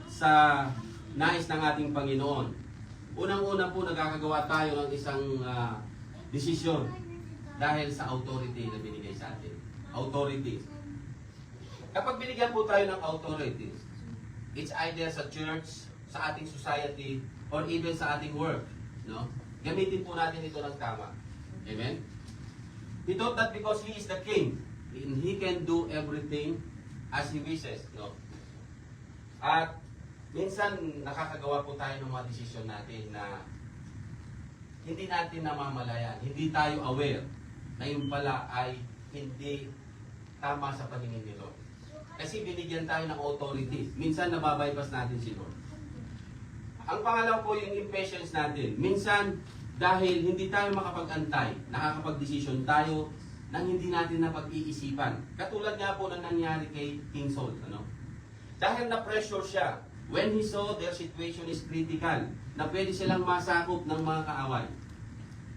sa nais ng ating Panginoon. Unang-una po nagkakagawa tayo ng isang desisyon dahil sa authority na binigay sa atin. Authority. Kapag binigyan po tayo ng authority, it's either sa church, sa ating society, or even sa ating work. No? Gamitin po natin ito ng tama. Amen? He thought that because He is the King, He can do everything as He wishes. No? At minsan nakakagawa po tayo ng mga desisyon natin na hindi natin namamalayan, hindi tayo aware na yun pala ay hindi tama sa paningin ni Lord. Kasi binigyan tayo ng authority. Minsan nababypass natin si Lord. Ang pangalawa po yung impatience natin. Minsan dahil hindi tayo makapag-antay, nakakapag-desisyon tayo nang hindi natin napag-iisipan. Katulad nga po na nangyari kay King Saul. Ano? Dahil na-pressure siya, when he saw their situation is critical, na pwede silang masakop ng mga kaaway.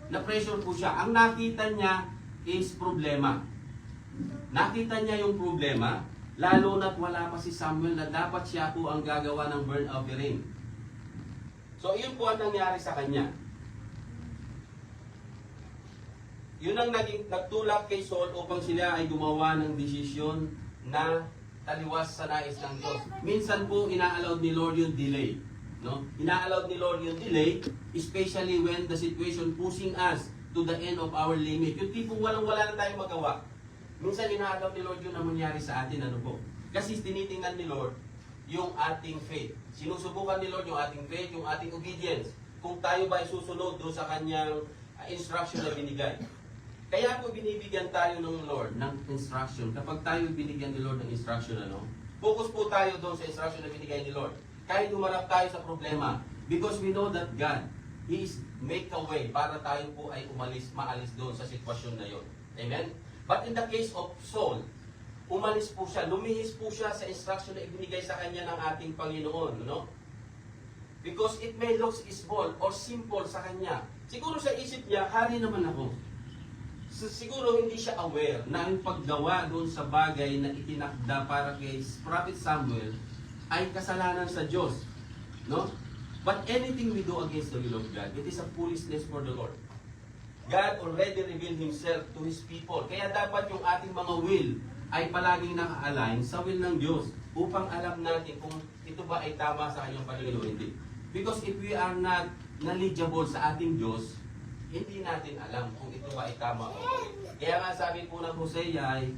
Na-pressure po siya. Ang nakita niya is problema. Nakita niya yung problema, lalo na't wala pa si Samuel na dapat siya po ang gagawa ng burnt offering. So, yun po ang nangyari sa kanya. Yun ang nagtulak kay Saul upang sila ay gumawa ng desisyon na taliwas sa nais ng Diyos. Minsan po, ina-allowed ni Lord yung delay. No? Ina-allowed ni Lord yung delay, especially when the situation pushing us to the end of our limit. Yung tipong walang-wala na tayong magawa. Minsan, ina-allowed ni Lord yun na mangyari sa atin. Ano po? Kasi tinitingnan ni Lord yung ating faith. Sinusubukan ni Lord yung ating faith, yung ating obedience. Kung tayo ba ay susunod doon sa kanyang instruction na binigay. Kaya po binibigyan tayo ng Lord ng instruction. Kapag tayo binigyan ni Lord ng instruction, ano? Focus po tayo doon sa instruction na binigay ni Lord. Kahit humarap tayo sa problema. Because we know that God, He is make a way para tayo po ay maalis doon sa sitwasyon na yon. Amen? But in the case of Saul, umalis po siya, lumihis po siya sa instruction na ibinigay sa kanya ng ating Panginoon. No? Because it may look small or simple sa kanya. Siguro sa isip niya, hari naman ako. Siguro hindi siya aware na ang paggawa doon sa bagay na itinakda para kay Prophet Samuel ay kasalanan sa Diyos. No? But anything we do against the will of God, it is a foolishness for the Lord. God already revealed Himself to His people. Kaya dapat yung ating mga will ay palaging naka-align sa will ng Diyos upang alam natin kung ito ba ay tama sa kanyang paningin o hindi. Because if we are not knowledgeable sa ating Diyos, hindi natin alam kung ito ba ay tama o hindi. Kaya nga sabi po ng Hosea ay,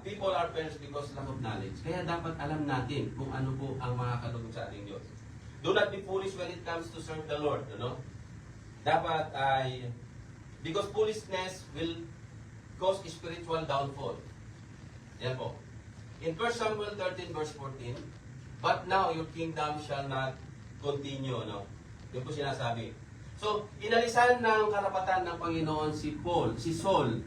people are perished because lack of knowledge. Kaya dapat alam natin kung ano po ang makakadugod sa ating Diyos. Do not be foolish when it comes to serve the Lord. Ano? Dapat ay, because foolishness will cause spiritual downfall. Yan po. In 1 Samuel 13 verse 14, but now your kingdom shall not continue. No? Yun po sinasabi. So, inalisan ng karapatan ng Panginoon si Saul,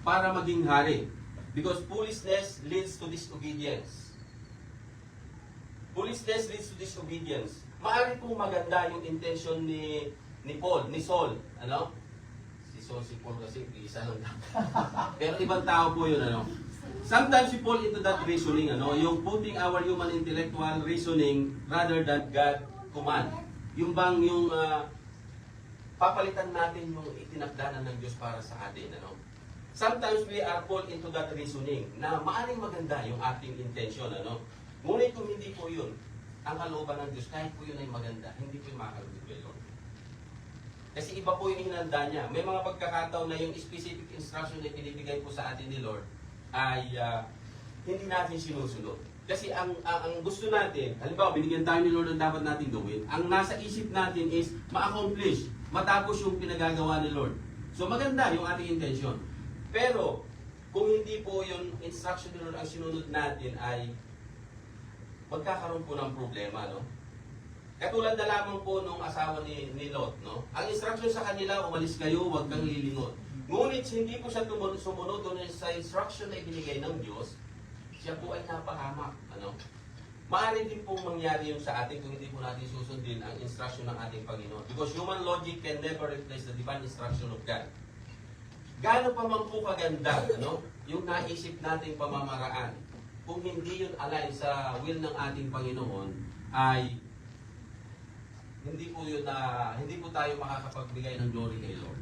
para maging hari. Because foolishness leads to disobedience. Foolishness leads to disobedience. Maaari pong maganda yung intention ni Saul. Ano? Si Paul kasi, isa lang. Pero ibang tao po yun, ano? Sometimes we fall into that reasoning, ano? Yung putting our human intellectual reasoning rather than God command. Yung bang yung papalitan natin yung itinakdanan ng Diyos para sa atin. Ano? Sometimes we are fall into that reasoning na maaring maganda yung ating intention. Ano? Ngunit kung hindi po yun, ang kalooban ng Diyos, kahit po yun ay maganda, hindi po yung makakalugod kay Lord. Kasi iba po yung hinanda niya. May mga pagkakataon na yung specific instruction na pinibigay po sa atin ni Lord ay hindi natin sinusunod. Kasi ang gusto natin, halimbawa binigyan tayo ni Lord ang dapat natin gawin, ang nasa isip natin is ma-accomplish matapos yung pinagagawa ni Lord. So maganda yung ating intention. Pero kung hindi po yung instruction ni Lord ang sinunod natin ay magkakaroon po ng problema, no? Katulad na lamang po nung asawa ni Lot, no? Ang instruction sa kanila, umalis kayo, huwag kang lilingon. Ngunit hindi po siya sumunod doon sa instruction na ibinigay ng Diyos, siya po ay napahamak, ano? Maaari din pong mangyari yun sa atin kung hindi po natin susundin ang instruction ng ating Panginoon. Because human logic can never replace the divine instruction of God. Gaano pa man po kaganda, ano? Yung naisip nating pamamaraan. kung hindi yun align sa will ng ating Panginoon, ay hindi po tayo makakapagbigay ng glory kay Lord.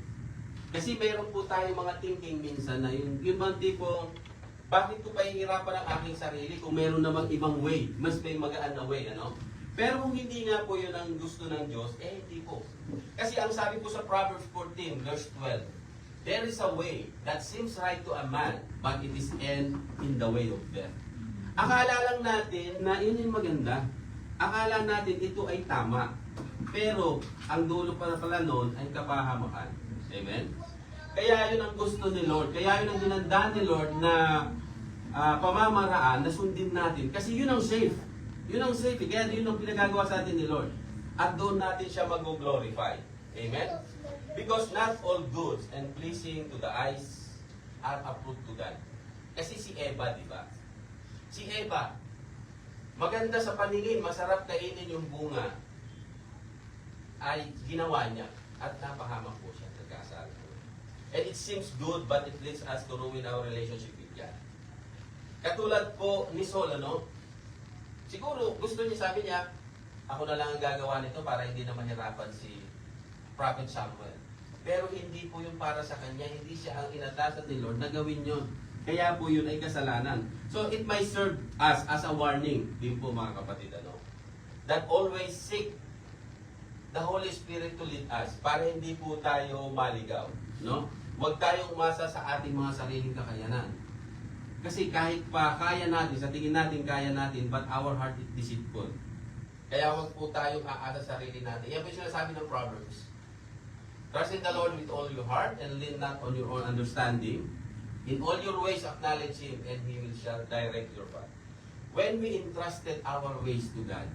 Kasi mayroon po tayo mga thinking minsan na yun bang tipong, bakit ko pahihirapan ang aking sarili kung meron namang ibang way, mas may magaan na way, ano? Pero kung hindi nga po yun ang gusto ng Diyos, hindi po. Kasi ang sabi po sa Proverbs 14, verse 12, there is a way that seems right to a man, but it is end in the way of death. Akala lang natin na yun yung maganda. Akala natin ito ay tama. Pero ang dulo pala noon ay kapahamakan. Amen? Kaya yun ang gusto ni Lord. Kaya yun ang hinanda ni Lord na pamamaraan na sundin natin. Kasi yun ang safe. Yun ang safe. Kaya yun ang pinagagawa sa atin ni Lord. At doon natin siya mag-glorify. Amen? Because not all goods and pleasing to the eyes are approved to God. Kasi si Eva, di ba? Si Eva, maganda sa paningin, masarap kainin yung bunga, ay ginawa niya at napahamak po siya. Nagkasala. And it seems good, but it leads us to ruin our relationship with God. Katulad po ni Saul, ano? Siguro, gusto niya, sabi niya, ako na lang ang gagawa nito para hindi na mahirapan si Prophet Samuel. Pero hindi po yun para sa kanya, hindi siya ang inatasan ni Lord na gawin yun. Kaya po yun ay kasalanan. So it might serve us as a warning din po mga kapatid, ano? That always seek the Holy Spirit to lead us para hindi po tayo maligaw, no? Huwag tayong umasa sa ating mga sariling kakayanan. Kasi kahit pa kaya natin, sa tingin natin kaya natin, but our heart is deceitful. Kaya huwag po tayong aasa sa sarili natin. Yan po yung sinasabi ng Proverbs. Trust in the Lord with all your heart and lean not on your own understanding. In all your ways acknowledge Him and He will shall direct your path. When we entrusted our ways to God,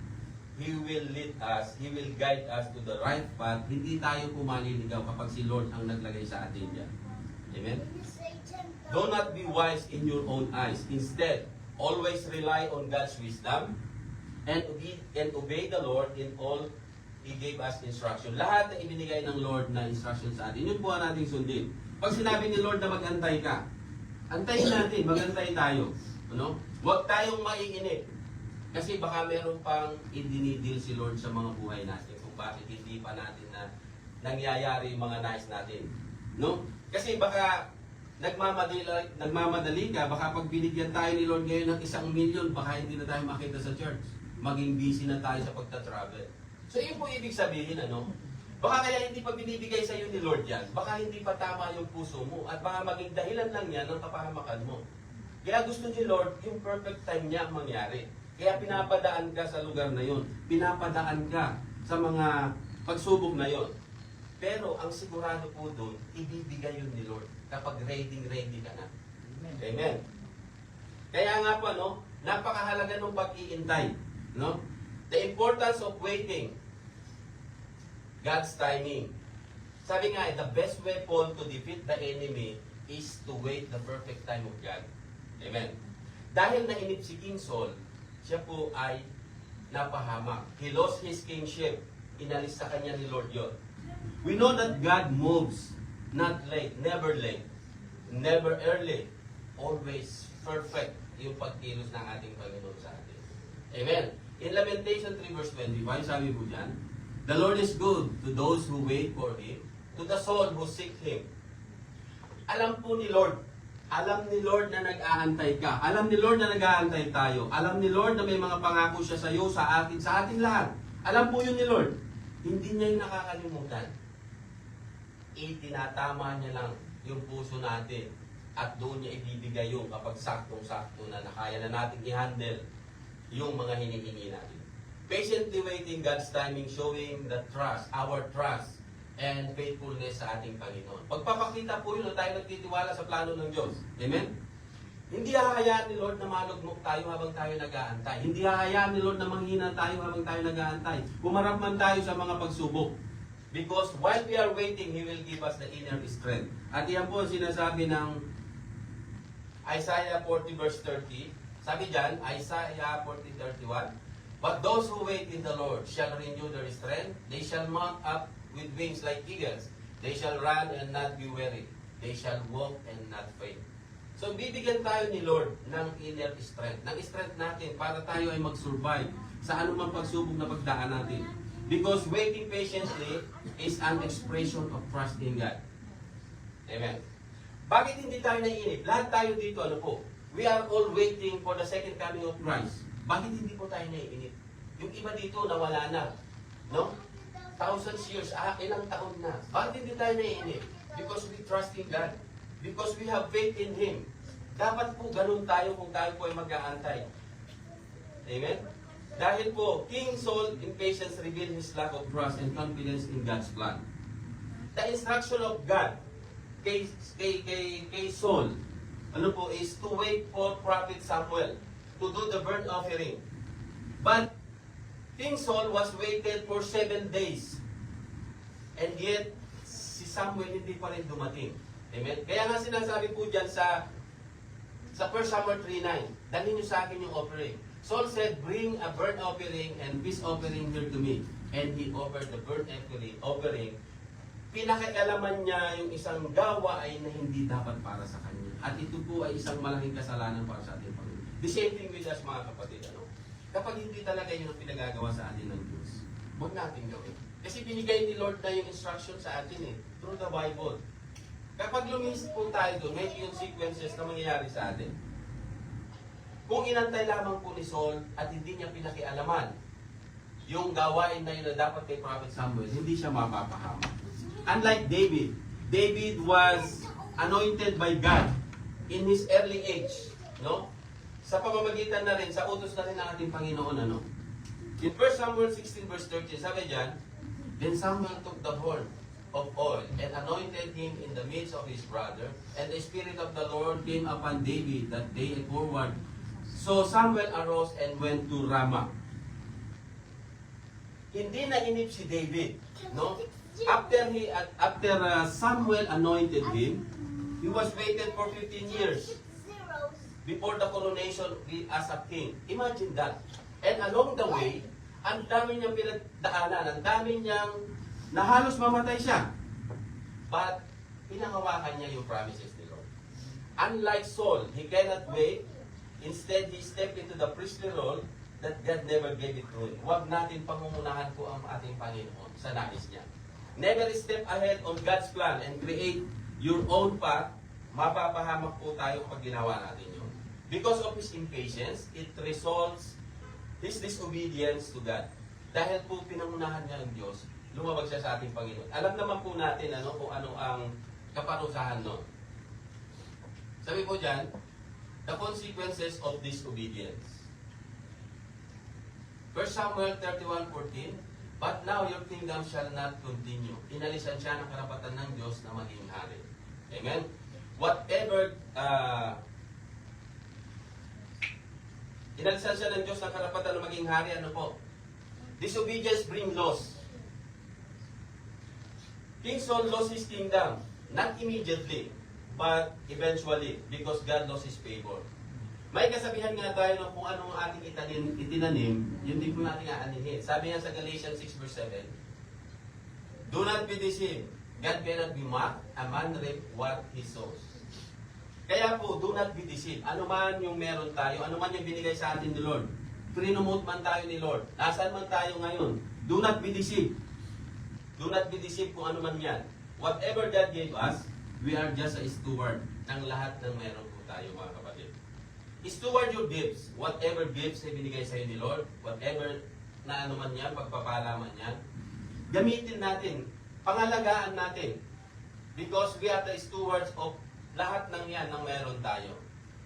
He will lead us, He will guide us to the right path. Hindi tayo pumaliligaw kapag si Lord ang naglagay sa atin dyan. Amen? Do not be wise in your own eyes. Instead, always rely on God's wisdom and obey the Lord in all He gave us instruction. Lahat na ibinigay ng Lord na instruction sa atin, yun po ang ating sundin. Pag sinabi ni Lord na mag-antay ka, antayin natin, mag-antay tayo. Ano? Huwag tayong maiinip. Kasi baka meron pang idinidil si Lord sa mga buhay natin kung bakit hindi pa natin na nangyayari yung mga nais natin. No? Kasi baka nagmamadali ka, baka pag binigyan tayo ni Lord ngayon ng 1,000,000, baka hindi na tayo makita sa church. Maging busy na tayo sa pagta-travel. So yun po ibig sabihin, ano? Baka kaya hindi pa binibigay sa iyo ni Lord yan. Baka hindi pa tama yung puso mo. At baka maging dahilan lang yan ng kapahamakan mo. Kaya gusto ni Lord, yung perfect time niya ang mangyari. Kaya pinapadaan ka sa lugar na yon. Pinapadaan ka sa mga pagsubok na yon. Pero ang sigurado po doon, ibibigay yun ni Lord kapag ready ka na. Amen. Kaya nga po, no, napakahalaga ng pag-iintay. No? The importance of waiting. God's timing. Sabi nga, the best weapon to defeat the enemy is to wait the perfect time of God. Amen. Dahil nainip si King Saul, siya po ay napahamak. He lost his kingship. Inalis sa kanya ni Lord yun. We know that God moves, not late, never early, always perfect yung pagkilos ng ating Panginoon sa atin. Amen. In Lamentation 3 verse 25, sabi po dyan, the Lord is good to those who wait for Him, to the soul who seek Him. Alam po ni Lord, alam ni Lord na nag-aantay ka. Alam ni Lord na nag-aantay tayo. Alam ni Lord na may mga pangako siya sa iyo, sa atin lahat. Alam po yun ni Lord. Hindi niya yung nakakalimutan. Itinatama niya lang yung puso natin. At doon niya ibibigay yung kapag saktong-sakto na nakaya na natin i-handle yung mga hinihingi natin. Patiently waiting God's timing, showing the trust, our trust, and faithfulness sa ating Panginoon. Pagpapakita po yun na tayo nagtitiwala sa plano ng Diyos. Amen? Hindi hahayaan ni Lord na malugmok tayo habang tayo nag-aantay. Hindi hahayaan ni Lord na manghina tayo habang tayo nag-aantay. Humarap man tayo sa mga pagsubok. Because while we are waiting, He will give us the inner strength. At yan po sinasabi ng Isaiah 40 verse 30. Sabi dyan, Isaiah 40:31. But those who wait in the Lord shall renew their strength. They shall mount up with wings like eagles. They shall run and not be weary. They shall walk and not faint. So, bibigyan tayo ni Lord ng inner strength. Ng strength natin para tayo ay mag-survive sa anumang pagsubok na pagdaan natin. Because waiting patiently is an expression of trust in God. Amen. Bakit hindi tayo naiinip? Lahat tayo dito, ano po? We are all waiting for the second coming of Christ. Bakit hindi po tayo naiinip? Yung iba dito, nawala na. No? Thousands years, ilang taon na. Bakit hindi tayo naiinip? Because we trust in God. Because we have faith in Him. Dapat po ganun tayo kung tayo po ay mag-aantay. Amen? Dahil po, King Saul in patience revealed his lack of trust and confidence in God's plan. The instruction of God kay Saul, ano po, is to wait for Prophet Samuel to do the burnt offering. But King Saul was waited for 7 days. And yet, si Samuel hindi pa rin dumating. Amen? Kaya nga sinasabi po dyan sa 1 Samuel 3:9, dalhin niyo sa akin yung offering. Saul said, bring a burnt offering and peace offering here to me. And he offered the burnt offering. Pinakialaman niya yung isang gawain na hindi dapat para sa kanya. At ito po ay isang malaking kasalanan para sa ating Panginoon. The same thing with us, mga kapatid. Ano? Kapag hindi talaga yun ang pinagagawa sa atin ng Diyos, huwag natin gawin. Kasi binigay ni Lord na yung instruction sa atin through the Bible. Kapag lumis po tayo doon, may yung sequences na mangyayari sa atin. Kung inantay lamang po ni Saul at hindi niya pinakialaman yung gawain na yun na dapat kay Prophet Samuel, hindi siya mapapahamak. Unlike David, David was anointed by God in his early age, no? Sa pamamagitan na rin, sa utos na rin ng ating Panginoon, ano? In 1 Samuel 16 verse 13, sabi dyan, then Samuel took the horn of oil and anointed him in the midst of his brother, and the Spirit of the Lord came upon David that day and forward. So Samuel arose and went to Ramah. Hindi nainip si David, no? After Samuel anointed him, he was waited for 15 years before the coronation as a king. Imagine that. And along the way, ang dami niyang pinagdaanan, ang dami niyang na halos mamatay siya. But, pinangawakan niya yung promises ni Lord. Unlike Saul, he cannot wait. Instead, he stepped into the priestly role that God never gave it to him. Huwag natin pangungunahan po ang ating Panginoon sa nais niya. Never step ahead on God's plan and create your own path. Mapapahamak po tayo pag ginawa natin yun. Because of his impatience, it results his disobedience to God. Dahil po pinangunahan niya ng Diyos, lumabag siya sa ating Panginoon. Alam naman po natin kung ano ang kaparusahan nun. Sabi po dyan, the consequences of disobedience. 1 Samuel 31:14, but now your kingdom shall not continue. Inalisan siya ng karapatan ng Diyos na maging hari. Amen? Whatever, inalisan siya ng Diyos ng karapatan na maging hari, ano po? Disobedience bring loss. King Saul lost his kingdom, not immediately, but eventually, because God lost his favor. May kasabihan nga tayo na kung anong ating itinanim, yun din po natin aanihin. Sabi nga sa Galatians 6 verse 7, do not be deceived. God cannot be mocked. A man reap what he sows. Kaya po, do not be deceived. Ano man yung meron tayo, ano man yung binigay sa atin ni Lord, prinomote man tayo ni Lord, nasaan man tayo ngayon, do not be deceived. Do not be deceived kung ano man yan. Whatever God gave us, we are just a steward ng lahat ng meron po tayo, mga kapatid. Steward your gifts. Whatever gifts na binigay sa iyo ni Lord, whatever na ano man yan, pagpapala man yan, gamitin natin, pangalagaan natin. Because we are the stewards of lahat ng yan ng meron tayo.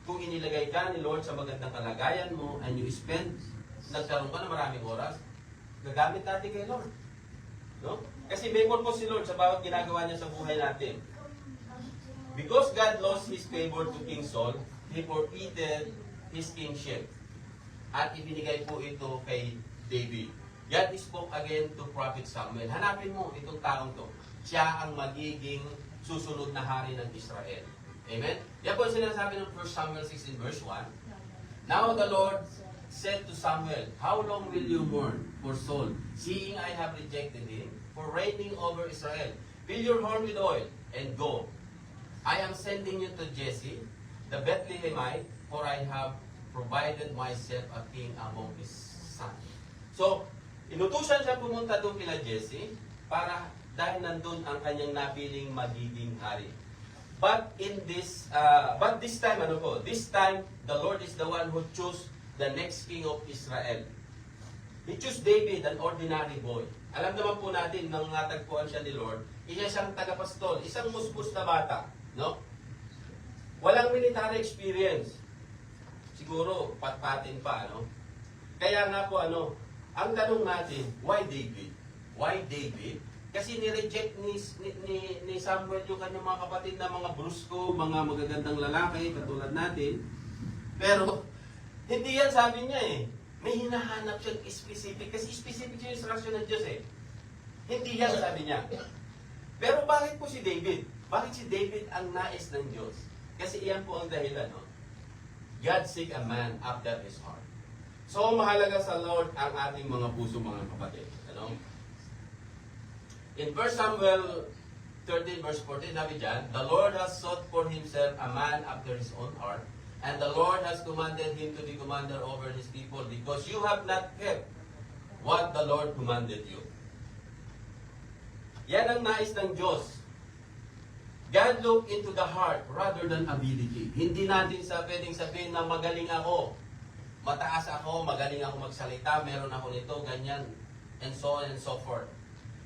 Kung inilagay ka ni Lord sa magandang kalagayan mo and you spend, nagkaroon ka na maraming oras, gagamit natin kay Lord. No? Kasi may purpose si Lord sa bawat ginagawa niya sa buhay natin. Because God lost His favor to King Saul, He forfeited His kingship. At ibinigay po ito kay David. God spoke again to Prophet Samuel. Hanapin mo itong taong to. Siya ang magiging susunod na hari ng Israel. Amen? Yan po ang sinasabi ng 1 Samuel 16 verse 1. Now the Lord said to Samuel, how long will you mourn for Saul, seeing I have rejected him, for reigning over Israel? Fill your horn with oil, and go. I am sending you to Jesse, the Bethlehemite, for I have provided myself a king among his sons. So, inutusan siya pumunta doon kila Jesse para dahil nandun ang kanyang napiling magiging hari. But this time, this time, the Lord is the one who chose the next king of Israel. He chose David, an ordinary boy. Alam naman po natin, nang natagpuan siya ni Lord, isa siyang tagapastol, isang musbus na bata, no? Walang military experience. Siguro, patpatin pa, ano? Kaya nga po, ang tanong natin, why David? Why David? Kasi ni-reject ni Samuel yung kanyang mga kapatid na mga brusko, mga magagandang lalaki, katulad natin. Pero, hindi yan sabi niya eh. May hinahanap siyang specific. Kasi specific yung instruction ng Diyos eh. Hindi yan sabi niya. Pero bakit po si David? Bakit si David ang nais ng Diyos? Kasi iyan po ang dahilan. No? God seek a man after his heart. So, mahalaga sa Lord ang ating mga puso, mga kapatid. Ano? In 1 Samuel 13 verse 14, sabi dyan, the Lord has sought for himself a man after his own heart, and the Lord has commanded him to be commander over his people, because you have not kept what the Lord commanded you. Yan ang nais ng Diyos. God look into the heart rather than ability. Hindi natin pwedeng sabihin na magaling ako, mataas ako, magaling ako magsalita, meron ako nito, ganyan, and so on and so forth.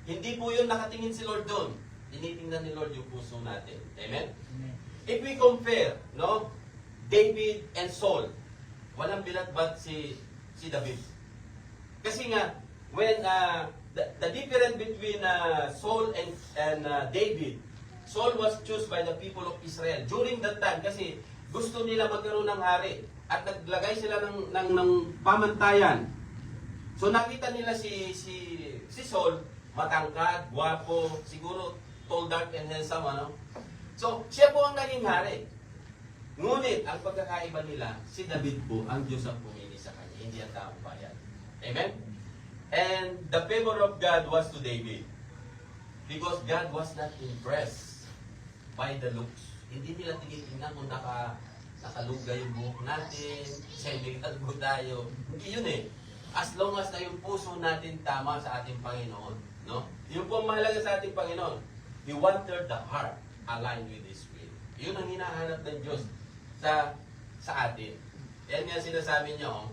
Hindi po yun nakatingin si Lord doon. Tinitingnan ni Lord yung puso natin. Amen? Amen. If we compare, no, David and Saul, walang binatbat si David. Kasi nga, when the difference between Saul and David, Saul was chosen by the people of Israel during that time kasi gusto nila magkaroon ng hari at naglagay sila ng pamantayan. So nakita nila si Saul, matangkad, gwapo, siguro tall, dark, and handsome, ano? So, siya po ang naging hari. Ngunit, ang pagkakaiba nila, si David po, ang Diyos ang pumili sa kanya, hindi ang taong bayan. Amen? And the favor of God was to David. Because God was not impressed by the looks. Hindi nila tinitingnan kung nakalugay yung buhok natin, semi-kalbo po tayo. Hindi yun eh. As long as na yung puso natin tama sa ating Panginoon. No? Yun po ang mahalaga sa ating Panginoon. He wanted the heart aligned with His will. Yun ang hinahanap ng Diyos sa atin. Yan nga sinasabi niyo,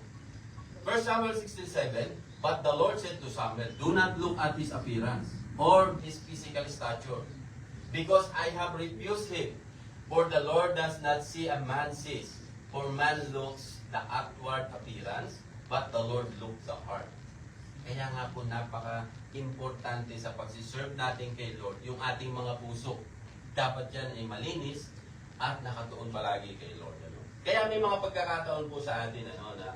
1 Samuel 16:7, but the Lord said to Samuel, do not look at his appearance or his physical stature, because I have refused him. For the Lord does not see a man sees, for man looks the outward appearance, but the Lord looks the heart. Kaya nga po napaka-importante sa pagsiserve natin kay Lord, yung ating mga puso. Dapat yan ay malinis at nakatuon palagi kay Lord. Ano? Kaya may mga pagkakataon po sa atin na,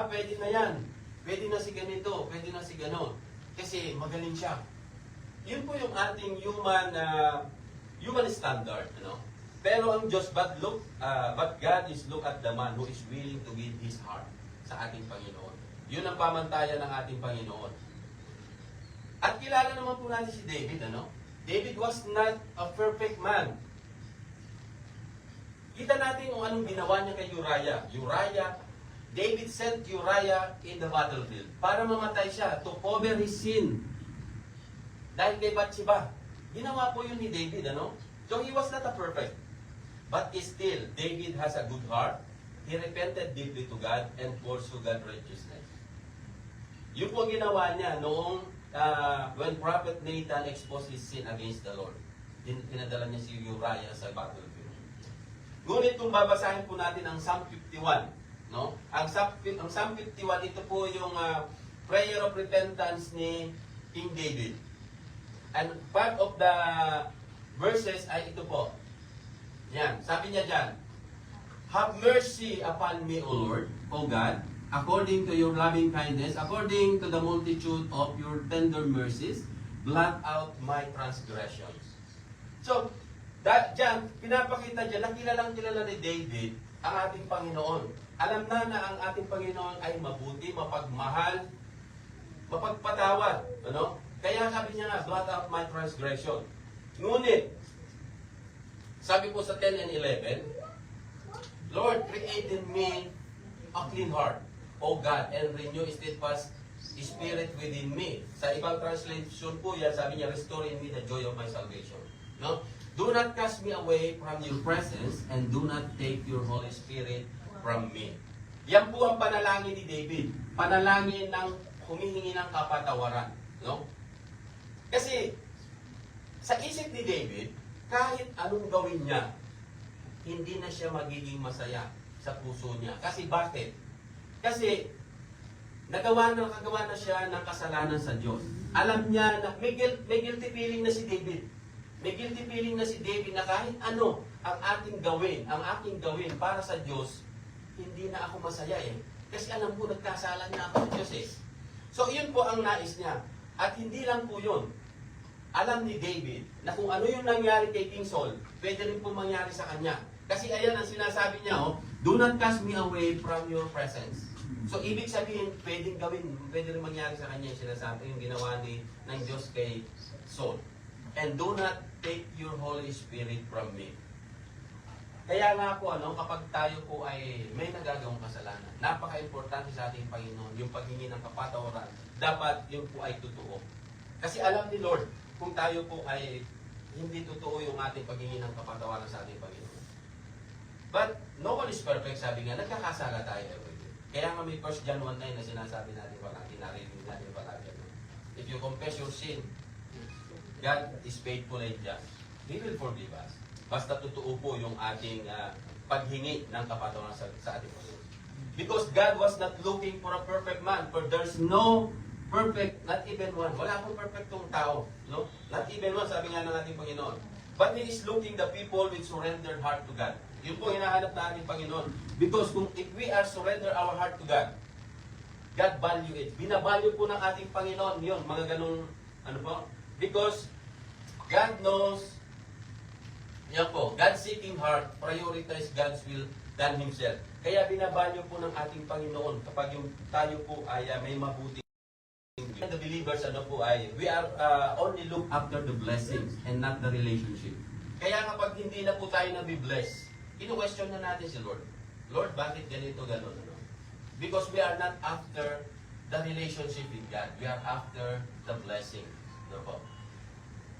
pwede na yan. Pwede na si ganito, pwede na si ganon. Kasi magaling siya. Yun po yung ating human standard. Ano? Pero ang Diyos, but God is look at the man who is willing to give his heart sa ating Panginoon. Yun ang pamantayan ng ating Panginoon. At kilala naman po natin si David, ano? David was not a perfect man. Kita natin kung anong ginawa niya kay Uriah. David sent Uriah in the battlefield para mamatay siya, to cover his sin. Dahil kay Bathsheba. Ginawa po yun ni David, ano? So he was not a perfect. But still, David has a good heart. He repented deeply to God and pursued God's righteousness. Yun po ginawa niya noong when Prophet Nathan exposed his sin against the Lord. Pinadala niya si Uriah sa battlefield. Ngunit kung babasahin po natin ang Psalm 51, no? Ang Psalm 51, ito po yung prayer of repentance ni King David. And part of the verses ay ito po. Yan, sabi niya dyan, have mercy upon me, O Lord, O God, according to your loving kindness, according to the multitude of your tender mercies, blot out my transgressions. So, dyan, pinapakita dyan, kilalang kilala ni David ang ating Panginoon. Alam na ang ating Panginoon ay mabuti, mapagmahal, mapagpatawad. Ano? Kaya sabi niya nga, blot out my transgression. Ngunit, sabi po sa 10 and 11, Lord, create in me a clean heart, O God, and renew a steadfast spirit within me. Sa ibang translation po yan, sabi niya, restore in me the joy of my salvation. No? Do not cast me away from your presence, and do not take your Holy Spirit from me. Yan po ang panalangin ni David. Panalangin ng humihingi ng kapatawaran. No? Kasi, sa isip ni David, kahit anong gawin niya, hindi na siya magiging masaya sa puso niya. Kasi bakit? Kasi, kagawa na siya ng kasalanan sa Diyos. Alam niya na may guilty feeling na si David. May guilty feeling na si David na kahit ano ang aking gawin para sa Diyos, hindi na ako masaya eh. Kasi alam ko, nagkasala niya ako sa Diyos eh. So, yun po ang nais niya. At hindi lang po yun. Alam ni David na kung ano yung nangyari kay King Saul, pwede rin po mangyari sa kanya. Kasi ayan ang sinasabi niya, do not cast me away from your presence. So, ibig sabihin, pwede rin mangyari sa kanya yung sinasabi, yung ginawa ng Diyos kay Saul. And do not take your Holy Spirit from me. Kaya nga po, kapag tayo po ay may nagagawang kasalanan, napaka-importante sa ating Panginoon, yung paghingi ng kapatawaran, dapat yun po ay totoo. Kasi alam ni Lord, kung tayo po ay hindi totoo yung ating paghingi ng kapatawaran sa ating Panginoon. But, no one is perfect, sabi nga, nagkakasala tayo every day. Kaya nga may 1 John 1:9 na sinasabi natin palagi, narinig natin palagi. If you confess your sin, God is faithful and just. He will forgive us. Basta totoo po yung ating paghingi ng kapatawaran sa ating Panginoon. Because God was not looking for a perfect man, for there's no perfect, not even one. Wala akong perfectong tao. No? Not even one, sabi nga ng ating Panginoon. But He is looking the people with surrendered heart to God. Yun po hinahanap na ating Panginoon. Because if we are surrender our heart to God, God value it. Binavalue po ng ating Panginoon yun, mga ganong, because God knows, yan po, God-seeking heart, prioritize God's will than Himself. Kaya binavalue po ng ating Panginoon kapag yung tayo po ay may mabuti. The believers, we are only look after the blessings and not the relationship. Kaya kapag hindi na po tayo nabibless, ino-question na natin si Lord. Lord, bakit ganito, ganon? Because we are not after the relationship with God. We are after the blessing. Po?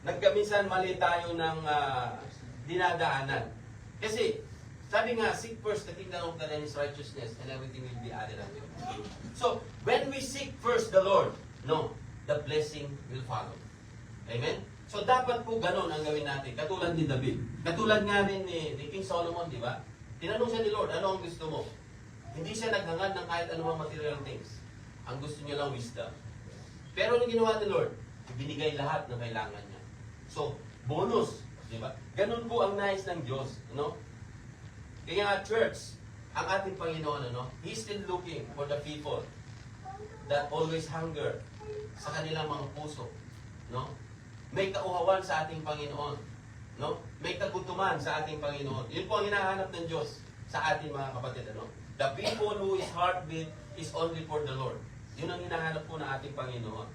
Nagkaminsan mali tayo ng dinadaanan. Kasi, sabi nga, seek first the kingdom of God and His righteousness, and everything will be added unto you. So, when we seek first the Lord, the blessing will follow. Amen? So, dapat po ganon ang gawin natin. Katulad ni David. Katulad nga rin ni King Solomon, di ba? Tinanong siya ni Lord, ano ang gusto mo? Hindi siya naghangad ng kahit anumang material things. Ang gusto niya lang wisdom. Pero ano ginawa ni Lord? Binigay lahat ng kailangan niya. So, bonus. Di ba? Ganon po ang nais ng Diyos. Kaya nga, church, ang ating Panginoon, He's still looking for the people that always hunger sa kanilang mga puso. May kauhawan sa ating Panginoon. May kagutuman sa ating Panginoon. Yun po ang hinahanap ng Diyos sa ating mga kapatid. The people who is heartbeat is only for the Lord. Yun ang hinahanap po ng ating Panginoon.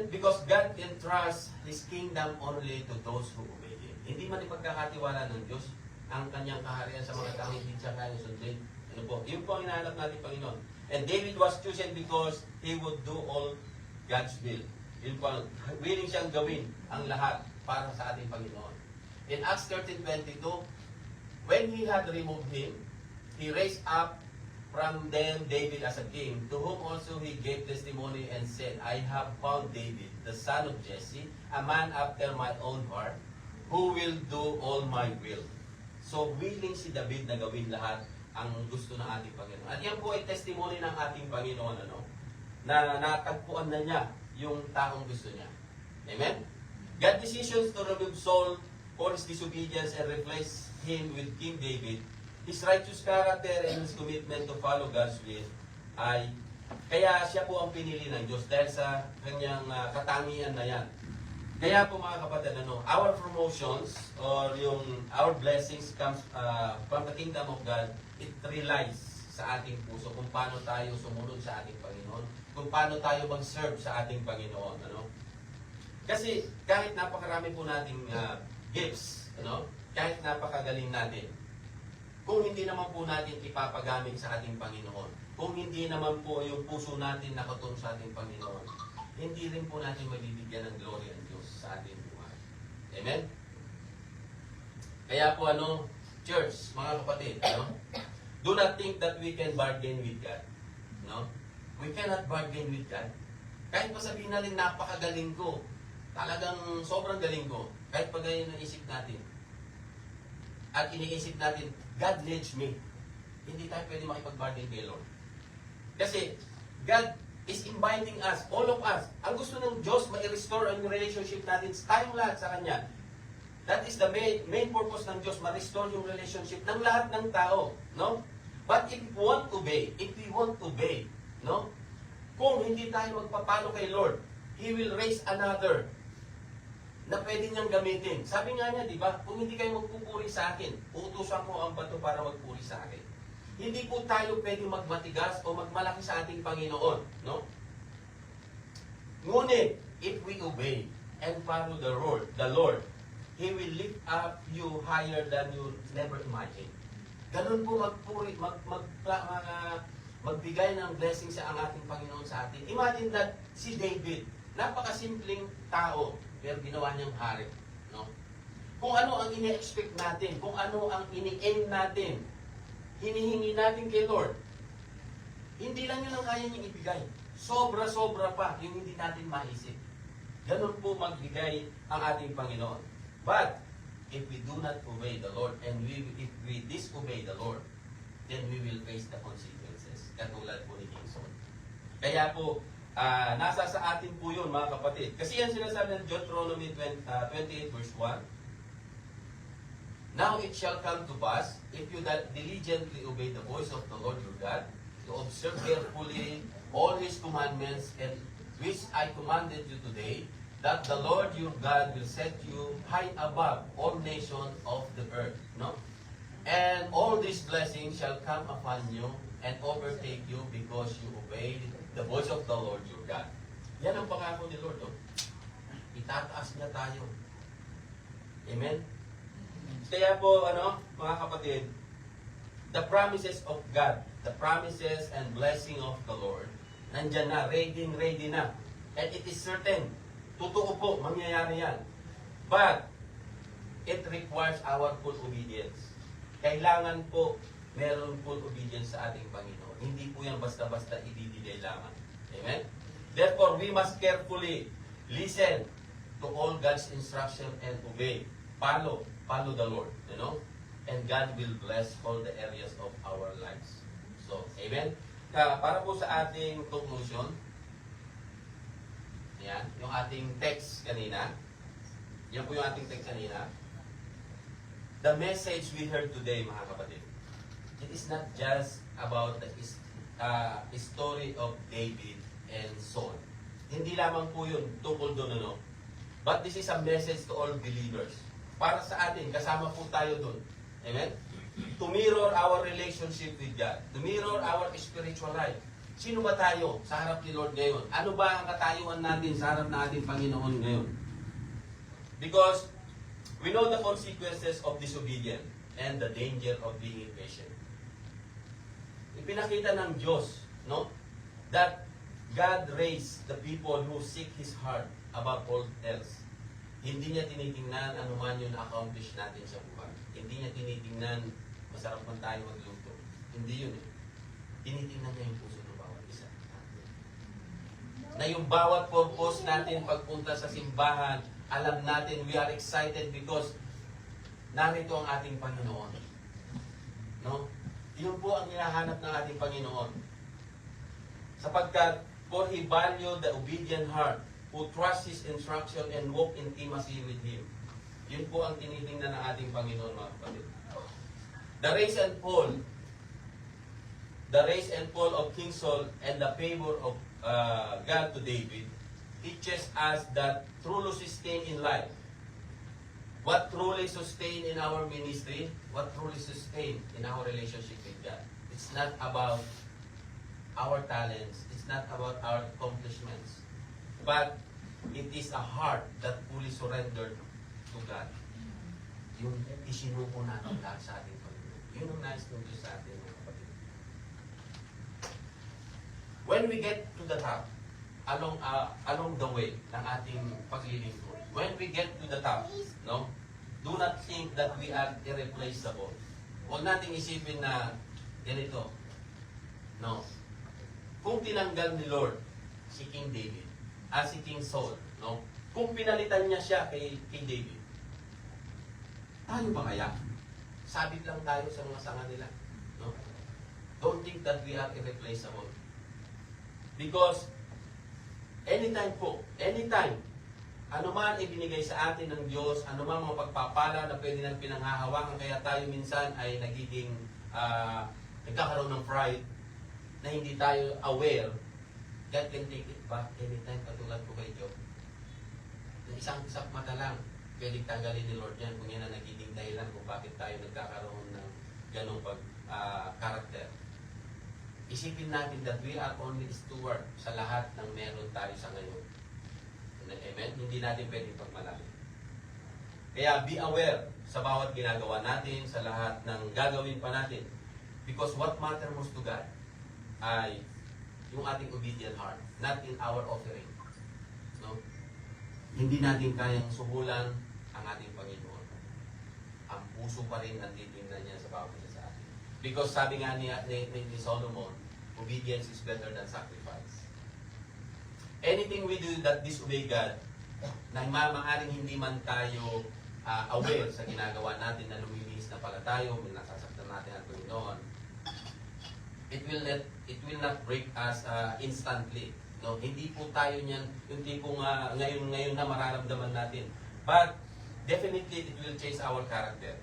Because God entrusts His kingdom only to those who obey Him. Hindi man ipagkakatiwala ng Diyos ang kanyang kaharian sa mga taong hindi siya kaya sundin. Yun po ang hinahanap natin, Panginoon. And David was chosen because he would do all God's will. Yun po, willing siyang gawin ang lahat para sa ating Panginoon. In Acts 13:22, when He had removed him, He raised up from them David as a king, to whom also He gave testimony and said, I have found David, the son of Jesse, a man after my own heart, who will do all my will. So, willing si David na gawin lahat ang gusto ng ating Panginoon. At yan po ay testimony ng ating Panginoon, na natagpuan na niya yung taong gusto niya. Amen? God's decisions to remove Saul for his disobedience and replace him with King David, his righteous character and his commitment to follow God's will, ay kaya siya po ang pinili ng Diyos dahil sa kanyang katangian na yan. Kaya po mga kapatid, our promotions or our blessings comes from the kingdom of God. It relies sa ating puso kung paano tayo sumunod sa ating Panginoon, kung paano tayo mag-serve sa ating Panginoon. Kasi kahit napakarami po nating gifts, kahit napakagaling natin, kung hindi naman po natin ipapagamit sa ating Panginoon, kung hindi naman po yung puso natin nakatun sa ating Panginoon, hindi rin po natin mabibigyan ng glory ang Diyos sa ating buhay. Amen? Kaya po church, mga kapatid, do not think that we can bargain with God. No? We cannot bargain with God. Kahit pa sabihin natin, napakagaling ko, talagang sobrang galing ko, kahit pa ganyan ang isip natin, at iniisip natin, God needs me. Hindi tayo pwede makipag-bargain kay Lord. Kasi, God is inviting us, all of us. Ang gusto ng Diyos, ma-restore ang relationship natin, tayong lahat sa Kanya. That is the main purpose ng Diyos, ma-restore yung relationship ng lahat ng tao. No? But if we want to obey, no? Kung hindi tayo magpapalo kay Lord, He will raise another na pwede niyang gamitin. Sabi nga niya, di ba? Kung hindi kayo magpupuri sa akin, uutusan mo ang bato para magpuri sa akin. Hindi po tayo pwede magmatigas o magmalaki sa ating Panginoon. No? Ngunit, if we obey and follow the Lord, He will lift up you higher than you never imagined. Ganun po magbigay ng blessing sa ang ating Panginoon sa atin. Imagine that si David, napakasimpleng tao, pero ginawa niyang hari. No? Kung ano ang ini-expect natin, kung ano ang ini-aim natin, hinihingi natin kay Lord, hindi lang yun ang kaya niyang ibigay. Sobra-sobra pa yung hindi natin maisip. Ganun po magbigay ang ating Panginoon. But, if we do not obey the Lord, and if we disobey the Lord, then we will face the consequences. Katulad po ni King Saul. Kaya po, nasa sa atin po yun, mga kapatid. Kasi yan sinasabi ng Deuteronomy 28 verse 1. Now it shall come to pass, if you diligently obey the voice of the Lord your God, to observe carefully all His commandments, and which I commanded you today, that the Lord your God will set you high above all nations of the earth. No? And all these blessings shall come upon you and overtake you because you obeyed the voice of the Lord your God. Yan ang pangako ni Lord. Itataas niya tayo. Amen? Kaya po, mga kapatid, the promises of God, the promises and blessing of the Lord, nandyan na, ready na. And it is certain. Totoo po, mangyayari yan. But, it requires our full obedience. Kailangan po, meron full obedience sa ating Panginoon. Hindi po yan basta-basta ibibigay lamang. Amen? Therefore, we must carefully listen to all God's instruction and obey. Follow the Lord. And God will bless all the areas of our lives. So, amen? Para po sa ating conclusion, yan, yung ating text kanina. Yan po yung ating text kanina. The message we heard today, mga kapatid, it is not just about the story of David and Saul. Hindi lamang po yun tungkol doon, But this is a message to all believers. Para sa atin, kasama po tayo doon. Amen? To mirror our relationship with God. To mirror our spiritual life. Sino ba tayo sa harap ni Lord ngayon? Ano ba ang katayuan natin sa harap ng ating Panginoon ngayon? Because we know the consequences of disobedience and the danger of being impatient. Ipinakita ng Diyos, that God raised the people who seek His heart above all else. Hindi niya tinitingnan ano man yung na-accomplish natin sa buhay. Hindi niya tinitingnan masarap man tayo magluto. Hindi yun. Tinitingnan niya yung puso ng bawat isa. Na yung bawat purpose natin pagpunta sa simbahan, alam natin we are excited because narito ang ating Panginoon. Yun po ang hinahanap ng ating Panginoon. Sapagkat, for He valued the obedient heart who trust His instruction and walk in intimacy with Him. Yun po ang tinitingnan ng ating Panginoon, mga kapatid. The raise and fall of King Saul and the favor of God to David teaches us that truly sustain in life. What truly sustain in our ministry, what truly sustain in our relationship with God. It's not about our talents, it's not about our accomplishments, but it is a heart that fully surrendered to God. Yung isinuko natin lahat sa ating Panginoon. Yun ang nais ng Diyos sa atin, mga kapatid. When we get to the top, along the way ng ating paglilingkod, when we get to the top, no, do not think that we are irreplaceable. Huwag nating isipin na ganito. No. Kung tinanggal ni Lord si King David, si King Saul, no, kung pinalitan niya siya kay David, tayo ba kaya? Sabit lang tayo sa mga sanga nila. No? Don't think that we are irreplaceable. Because anytime, ano man ibinigay sa atin ng Diyos, ano man mga pagpapala na pwede nang pinanghahawakan, kaya tayo minsan ay nagiging, nagkakaroon ng pride, na hindi tayo aware, God can take it back anytime, katulad ko kay Job. Na isang mata lang, pwedeng tanggalin ni Lord yan kung yan ang nagiging dahilan kung bakit tayo nagkakaroon ng ganong karakter. Isipin natin that we are only steward sa lahat ng meron tayo sa ngayon. Amen? Hindi natin pwedeng pagmalaki. Kaya be aware sa bawat ginagawa natin, sa lahat ng gagawin pa natin. Because what matters most to God ay yung ating obedient heart, not in our offering. No? Hindi natin kayang suhulan ang ating Panginoon. Ang puso pa rin ang titingnan niya sa bawat isa sa atin. Because sabi nga ni Solomon, obedience is better than sacrifice. Anything we do that disobey God, na maaaring hindi man tayo aware sa ginagawa natin na lumilihis na pala tayo, may nasasaktan natin ang Panginoon, it will not break us instantly. No, hindi po tayo niyan yung tipong ngayon na mararamdaman natin. But definitely it will change our character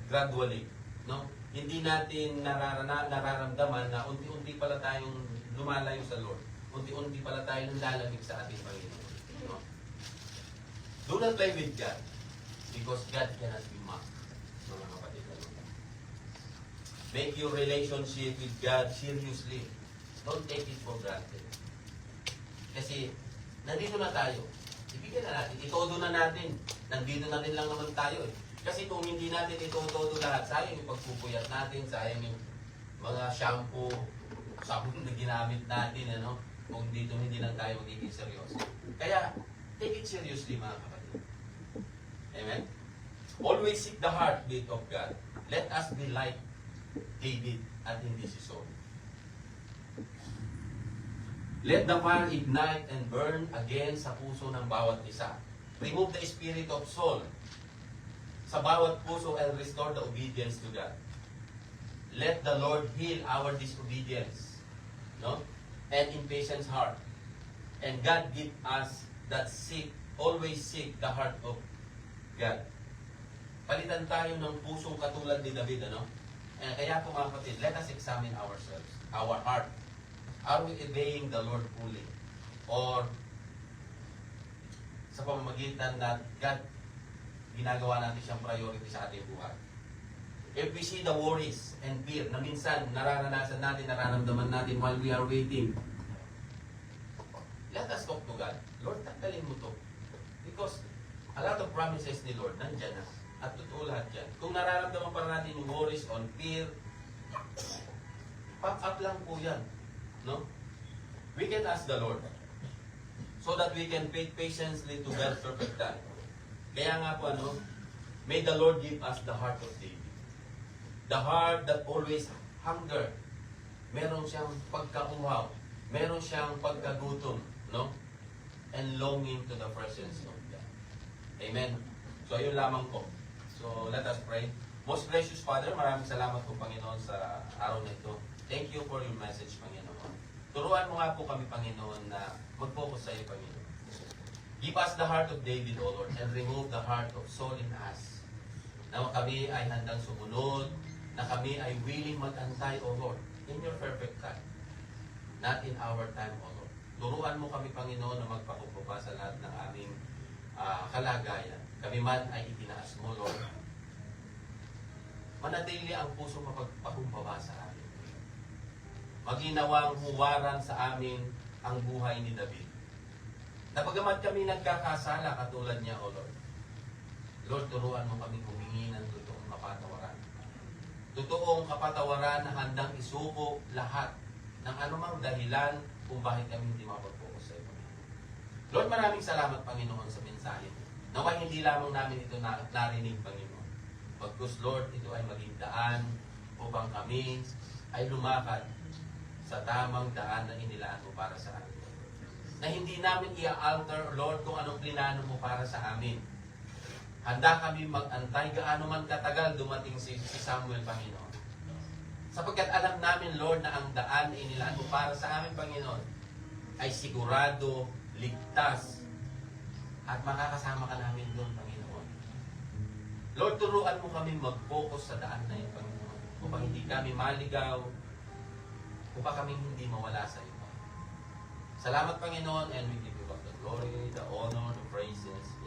gradually. No? Hindi natin nararamdaman na unti-unti pala tayong lumalayo sa Lord. Unti-unti pala tayo lalamig sa ating Panginoon. No? Do not play with God because God cannot be mocked. Mga kapatid. Make your relationship with God seriously. Don't take it for granted. Kasi nandito na tayo. Ibigyan na natin. Itodo na natin. Nandito na rin lang naman tayo eh. Kasi kung hindi natin itodo lahat, sayang yung pagpupuyat natin, sayang yung mga shampoo, sabon na ginamit natin, ano? Kung dito hindi lang tayo magiging seryoso. Kaya, take it seriously mga kapatid. Amen? Always seek the heartbeat of God. Let us be like David at hindi si Saul. Let the fire ignite and burn again sa puso ng bawat isa. Remove the spirit of Saul sa bawat puso and restore the obedience to God. Let the Lord heal our disobedience, no? And impatient heart. And God give us that always seek the heart of God. Palitan tayo ng pusong katulad ni David, ano? Kaya po mga kapatid, let us examine ourselves, our heart. Are we obeying the Lord fully? Or sa pamamagitan na God, ginagawa natin siyang priority sa ating buhay? If we see the worries and fear na minsan nararanasan natin, nararamdaman natin while we are waiting, let us talk to God. Lord, tanggalin mo to. Because a lot of promises ni Lord, nandyan na. At totoo lahat yan. Kung nararamdaman pa natin yung worries on fear, pop up lang po yan. No? We can ask the Lord so that we can wait patiently to God's perfect time. Kaya nga po, may the Lord give us the heart of David. The heart that always hunger. Meron siyang pagkauhaw. Meron siyang pagkagutom. No? And longing to the presence of God. Amen. So, ayun lamang po. So, let us pray. Most gracious Father, maraming salamat po, Panginoon, sa araw na ito. Thank you for your message, Panginoon. Turuan mo nga po kami, Panginoon, na mag-focus sa iyo, Panginoon. Give us the heart of David, O Lord, and remove the heart of Saul in us. Na kami ay handang sumunod, na kami ay willing mag-antay, O Lord, in your perfect time. Not in our time, O Lord. Turuan mo kami, Panginoon, na magpakumbaba sa lahat ng aming kalagayan. Kami man ay itinaas mo, Lord. Manatili ang puso mapagpakumbaba sa amin. Maginawang huwaran sa amin ang buhay ni David. Na bagamat kami nagkakasala katulad niya, O Lord. Lord, turuan mo kami humingi ng totoong kapatawaran. totoong kapatawaran na handang isuko lahat ng anumang dahilan kung bakit kami hindi makapag-focus sa iyo. Lord, maraming salamat, Panginoon, sa mensahe. Naway hindi lamang namin ito narinig, Panginoon. Pagkus, Lord, ito ay maging daan upang kami ay lumakad sa tamang daan na inilaan mo para sa amin. Na hindi namin i-alter, Lord, kung anong plinano mo para sa amin. Handa kami mag-antay gaano man katagal dumating si Samuel, Panginoon. Sapagkat alam namin, Lord, na ang daan na inilaan mo para sa amin, Panginoon, ay sigurado, ligtas, at makakasama ka namin doon, Panginoon. Lord, turuan mo kami mag-focus sa daan na yun, Panginoon, upang hindi kami maligaw, upang kami hindi mawala sa iyo. Salamat, Panginoon, and we give you all the glory, the honor, the praises.